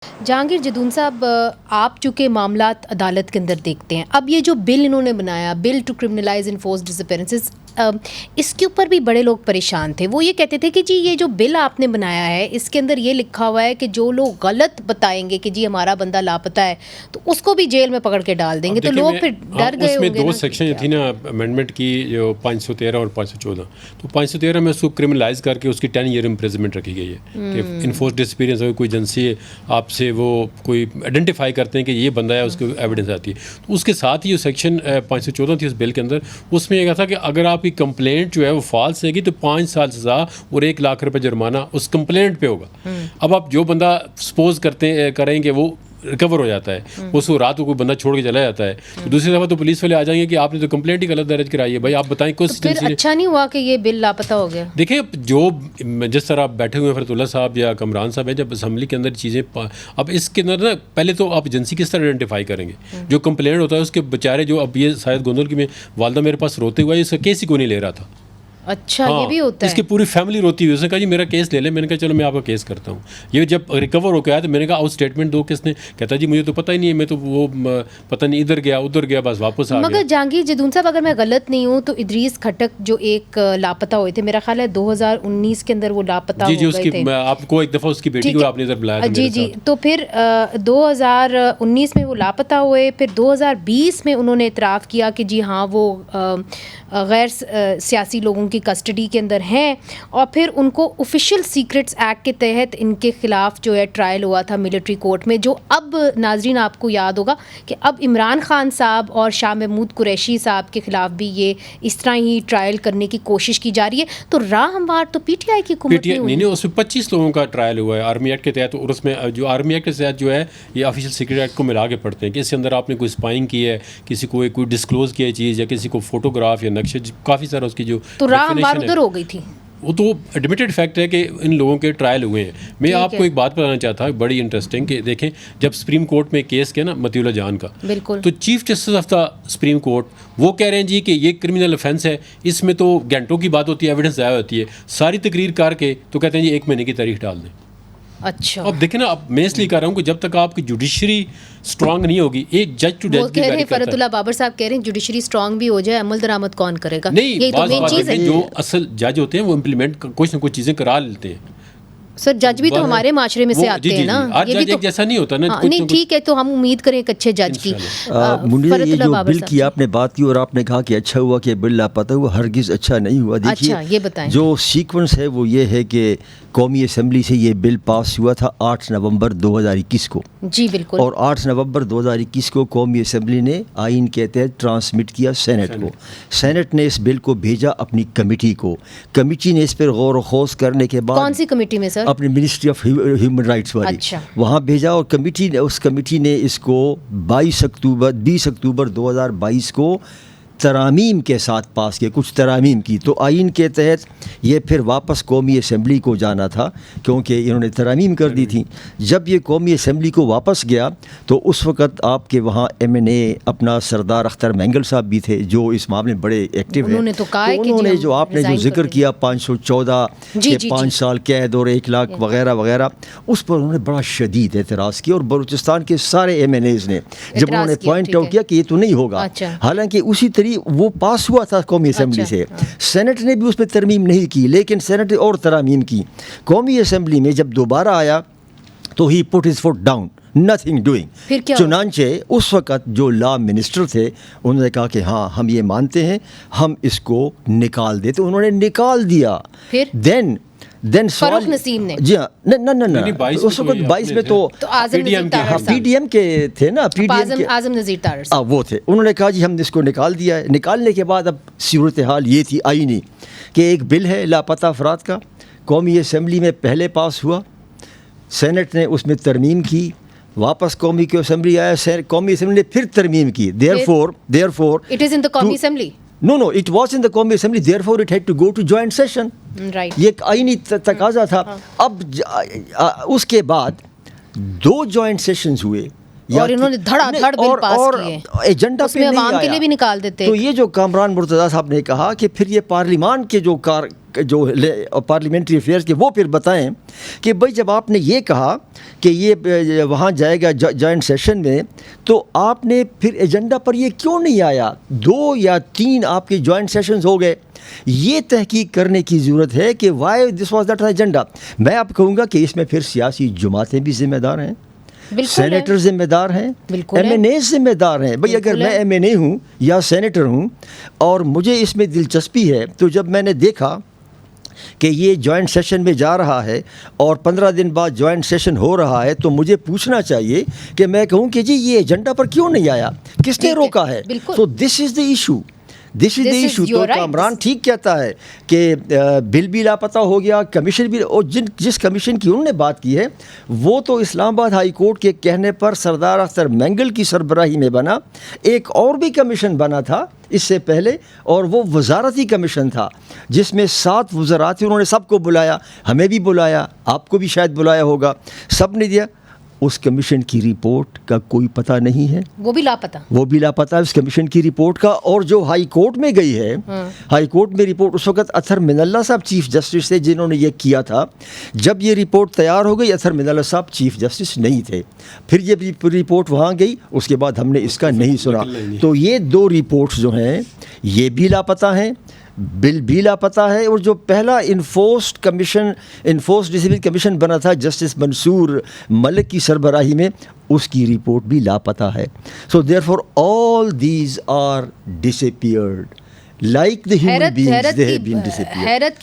جہانگیر جدون صاحب، آپ چونکہ معاملات عدالت کے اندر دیکھتے ہیں، اب یہ جو بل انہوں نے بنایا، bill to criminalize enforced disappearances, اس کے اوپر بھی بڑے لوگ پریشان تھے. وہ یہ کہتے تھے کہ جی یہ جو بل آپ نے بنایا ہے اس کے اندر یہ لکھا ہوا ہے کہ جو لوگ غلط بتائیں گے کہ جی ہمارا بندہ لاپتہ ہے تو اس کو بھی جیل میں پکڑ کے ڈال دیں گے. تو لوگ پھر ڈر گئے ہوں گے. اس میں دو سیکشن تھی نا امینڈمنٹ کی، جو 513 اور 514. تو 513 میں اس کو کرمنلائز کر کے اس کی 10 ایئر امپریزنمنٹ رکھی گئی ہے کہ انفورسڈ ڈسپیرینس اگر کوئی ایجنسی آپ سے وہ کوئی آئیڈینٹیفائی کرتے ہیں کہ یہ بندہ ہے، اس کو ایویڈنس آتی ہے. تو اس کے ساتھ ہی جو سیکشن 514 تھی اس بل کے اندر، اس میں یہ کہا تھا کہ اگر آپ کی کمپلینٹ جو ہے وہ فالس ہے گی تو 5 سال سزا اور 1 لاکھ روپے جرمانہ اس کمپلینٹ پہ ہوگا. اب آپ جو بندہ سپوز کریں کہ وہ ریکور ہو جاتا ہے، اس کو رات کو کوئی بندہ چھوڑ کے چلا جاتا ہے، تو دوسری دفعہ تو پولیس والے آ جائیں گے کہ آپ نے تو کمپلینٹ ہی غلط درج کرائی ہے. بھائی آپ بتائیں کس پھر اچھا نہیں ہوا کہ یہ بل لاپتہ ہو گیا. دیکھیں جو جس طرح آپ بیٹھے ہوئے ہیں فرت اللہ صاحب یا کمران صاحب ہیں، جب اسمبلی کے اندر چیزیں اب اس کے اندر نا پہلے تو آپ ایجنسی کس طرح آئیڈینٹیفائی کریں گے؟ جو کمپلینٹ ہوتا ہے اس کے بیچارے جو اب یہ شاید گوندل کی میں والدہ میرے پاس روتے ہوا ہے، اس کا کیس ہی کوئی نہیں لے رہا تھا. اچھا یہ بھی ہوتا ہے. اس کی پوری فیملی روتی ہوئی. اس نے کہا جی میرا کیس لے لیں. میں نے کہا چلو میں آپ کا کیس کرتا ہوں. یہ جب ریکور ہو کے آیا تو میں نے کہا آؤٹ اسٹیٹمنٹ دو. کس نے؟ کہتا جی مجھے تو پتہ ہی نہیں ہے، میں تو وہ پتہ نہیں ادھر گیا بس واپس آ گیا. مگر جہانگیر جدون صاحب اگر میں غلط نہیں ہوں تو ادریس کھٹک جو ایک لاپتہ ہوئے تھے، میرا خیال ہے 2019 کے اندر وہ لاپتہ ہو گئے تھے. آپ کو ایک دفعہ اس کی بیٹی کو آپ نے ادھر بلایا تھا. جی تو پھر 2019 میں وہ لاپتہ ہوئے. پھر 2020 میں انہوں نے اعتراف کیا کہ جی ہاں وہ غیر سیاسی لوگوں کی کسٹڈی کے اندر ہیں، اور پھر ان کو آفیشیل سیکرٹس ایکٹ کے تحت ان کے خلاف جو ہے ٹرائل ہوا تھا ملٹری کورٹ میں. جو اب ناظرین آپ کو یاد ہوگا کہ اب عمران خان صاحب اور شاہ محمود قریشی صاحب کے خلاف بھی یہ اس طرح ہی ٹرائل کرنے کی کوشش کی جا رہی ہے. تو راہ ہموار تو پی ٹی آئی کی حکومت نہیں، اس میں 25 لوگوں کا ٹرائل ہوا ہے آرمی ایکٹ کے تحت. اور اس میں جو آرمی ایکٹ کے تحت جو ہے یہ آفیشیل سیکرٹ ایکٹ کو ملا کے پڑھتے ہیں کہ اس کے اندر آپ نے کوئی اسپائنگ کی ہے، کسی کو کوئی ڈسکلوز کیا چیز، یا کسی کو فوٹوگراف یا نقشے، کافی سارا اس کی جو تو راہ ہموار ادھر ہو گئی تھی. وہ تو ایڈمیٹڈ فیکٹ ہے کہ ان لوگوں کے ٹرائل ہوئے ہیں. میں آپ کو ایک بات بتانا چاہتا ہوں بڑی انٹرسٹنگ، کہ دیکھیں جب سپریم کورٹ میں کیس کیا نا مطیع اللہ جان کا، بالکل، تو chief justice of the supreme court وہ کہہ رہے ہیں جی کہ یہ کرمنل افینس ہے، اس میں تو گھنٹوں کی بات ہوتی ہے، ایویڈنس ضائع ہوتی ہے. ساری تقریر کر کے تو کہتے ہیں جی 1 مہینے کی تاریخ ڈال دیں. اچھا اب دیکھیں نا، اب میں اس لیے کہہ رہا ہوں کہ جب تک آپ کی جوڈیشری اسٹرانگ نہیں ہوگی، ایک جج ٹو جج کہہ رہے ہیں، فرت اللہ بابر صاحب کہہ رہے ہیں جوڈیشری اسٹرانگ بھی ہو جائے، عمل درآمد کون کرے گا؟ نہیں، بعض بات ہے جو اصل جج ہوتے ہیں وہ امپلیمنٹ کچھ نہ کچھ چیزیں کرا لیتے ہیں. سر جج بھی تو ہمارے معاشرے میں سے آتے ہیں نا، یہ بھی جیسا نہیں ہوتا نا. نہیں ٹھیک ہے، تو ہم امید کریں ایک اچھے جج کی. منیر، یہ جو بل کی آپ نے بات کی اور آپ نے کہا کہ اچھا ہوا کہ بل لاپتہ ہوا، ہرگز اچھا نہیں ہوا. دیکھیے یہ بتائیں جو سیکوینس ہے وہ یہ ہے کہ قومی اسمبلی سے یہ بل پاس ہوا تھا 8 نومبر 2021 کو. جی بالکل. اور 8 نومبر 2021 کو قومی اسمبلی نے آئین کے تحت ٹرانسمٹ کیا سینٹ کو. سینٹ نے اس بل کو بھیجا اپنی کمیٹی کو. کمیٹی نے اس پر غور و خوض کرنے کے بعد، کون سی کمیٹی میں سر؟ اپنی منسٹری آف ہیومن رائٹس والی، وہاں بھیجا. اور اس کمیٹی نے اس کو 20 اکتوبر 2022 کو ترامیم کے ساتھ پاس کیا، کچھ ترامیم کی. تو آئین کے تحت یہ پھر واپس قومی اسمبلی کو جانا تھا کیونکہ انہوں نے ترامیم کر دی تھی. جب یہ قومی اسمبلی کو واپس گیا تو اس وقت آپ کے وہاں ایم این اے اپنا سردار اختر مینگل صاحب بھی تھے جو اس معاملے میں بڑے ایکٹیو ہیں. انہوں نے جو آپ نے جو ذکر کیا 514 کہ 5 سال قید اور 1 لاکھ وغیرہ وغیرہ، اس پر انہوں نے بڑا شدید اعتراض کیا. اور بلوچستان کے سارے ایم این ایز نے جب انہوں نے پوائنٹ آؤٹ کیا کہ یہ تو نہیں ہوگا، حالانکہ اسی طریقے وہ پاس ہوا تھا قومی اسمبلی سے. سینٹ نے بھی اس پہ ترمیم نہیں کی، لیکن سینٹ نے اور ترامیم کی. قومی اسمبلی میں جب دوبارہ آیا تو he put his foot down, nothing doing. چنانچہ اس وقت جو لا منسٹر تھے انہوں نے کہا کہ ہاں ہم یہ مانتے ہیں، ہم اس کو نکال دیتے. انہوں نے نکال دیا. دین فاروق نسیم نے، جی ہاں، نہ اس وقت 22 میں تو پی ڈی ایم کے تھے نا، پی ڈی ایم کے اعظم نذیر طاہر وہ تھے. انہوں نے کہا جی ہم نے اس کو نکال دیا ہے. نکالنے کے بعد اب صورتحال یہ تھی آئینی کہ ایک بل ہے لاپتہ افراد کا، قومی اسمبلی میں پہلے پاس ہوا، سینٹ نے اس میں ترمیم کی، واپس قومی کی اسمبلی آیا، قومی اسمبلی نے پھر ترمیم کی. therefore it is in the قومی assembly. No, it was in the قومی assembly, therefore it had to go to joint session. Right. یہ ایک آئینی تقاضا تھا. اب اس کے بعد 2 جوائنٹ سیشنز ہوئے. اور انہوں نے دھڑا دھڑ بل پاس کیے ایجنڈا اس میں عوام کے لیے بھی نکال دیتے. تو یہ جو کامران مرتضیٰ صاحب نے کہا کہ پھر یہ پارلیمان کے جو پارلیمنٹری افیئرز کے وہ پھر بتائیں کہ بھائی جب آپ نے یہ کہا کہ یہ وہاں جائے گا جوائنٹ سیشن میں, تو آپ نے پھر ایجنڈا پر یہ کیوں نہیں آیا؟ 2 یا 3 آپ کے جوائنٹ سیشنز ہو گئے. یہ تحقیق کرنے کی ضرورت ہے کہ why this was that agenda. میں آپ کہوں گا کہ اس میں پھر سیاسی جماعتیں بھی ذمہ دار ہیں, سینیٹر ذمہ دار ہیں, ایم این اے ذمہ دار ہیں. بھئی اگر میں ایم این اے ہوں یا سینیٹر ہوں اور مجھے اس میں دلچسپی ہے, تو جب میں نے دیکھا کہ یہ جوائنٹ سیشن میں جا رہا ہے اور 15 دن بعد جوائنٹ سیشن ہو رہا ہے, تو مجھے پوچھنا چاہیے کہ میں کہوں کہ جی یہ ایجنڈا پر کیوں نہیں آیا, کس نے روکا ہے؟ تو دس از the issue. This is the issue. تو کامران ٹھیک کہتا ہے کہ بل بھی لاپتہ ہو گیا, کمیشن بھی, اور جس کمیشن کی انہوں نے بات کی ہے وہ تو اسلام آباد ہائی کورٹ کے کہنے پر سردار اختر مینگل کی سربراہی میں بنا. ایک اور بھی کمیشن بنا تھا اس سے پہلے, اور وہ وزارتی کمیشن تھا جس میں 7 وزراء تھے. انہوں نے سب کو بلایا, ہمیں بھی بلایا, آپ کو بھی شاید بلایا ہوگا, سب نے دیا. اس کمیشن کی رپورٹ کا کوئی پتہ نہیں ہے, وہ بھی لاپتہ ہے اس کمیشن کی رپورٹ کا. اور جو ہائی کورٹ میں گئی ہے, ہائی کورٹ میں رپورٹ, اس وقت اطہر من اللہ صاحب چیف جسٹس تھے جنہوں نے یہ کیا تھا. جب یہ رپورٹ تیار ہو گئی, اطہر من اللہ صاحب چیف جسٹس نہیں تھے. پھر یہ رپورٹ وہاں گئی, اس کے بعد ہم نے اس کا نہیں سنا. تو یہ 2 رپورٹس جو ہیں یہ بھی لاپتہ ہیں, بل بھی لاپتہ ہے. اور جو پہلا انفورسڈ ڈسپلن کمیشن بنا تھا جسٹس منصور ملک کی سربراہی میں, اس کی رپورٹ بھی لاپتہ ہے. So therefore all these are disappeared like the human beings they have been disappeared. حیرت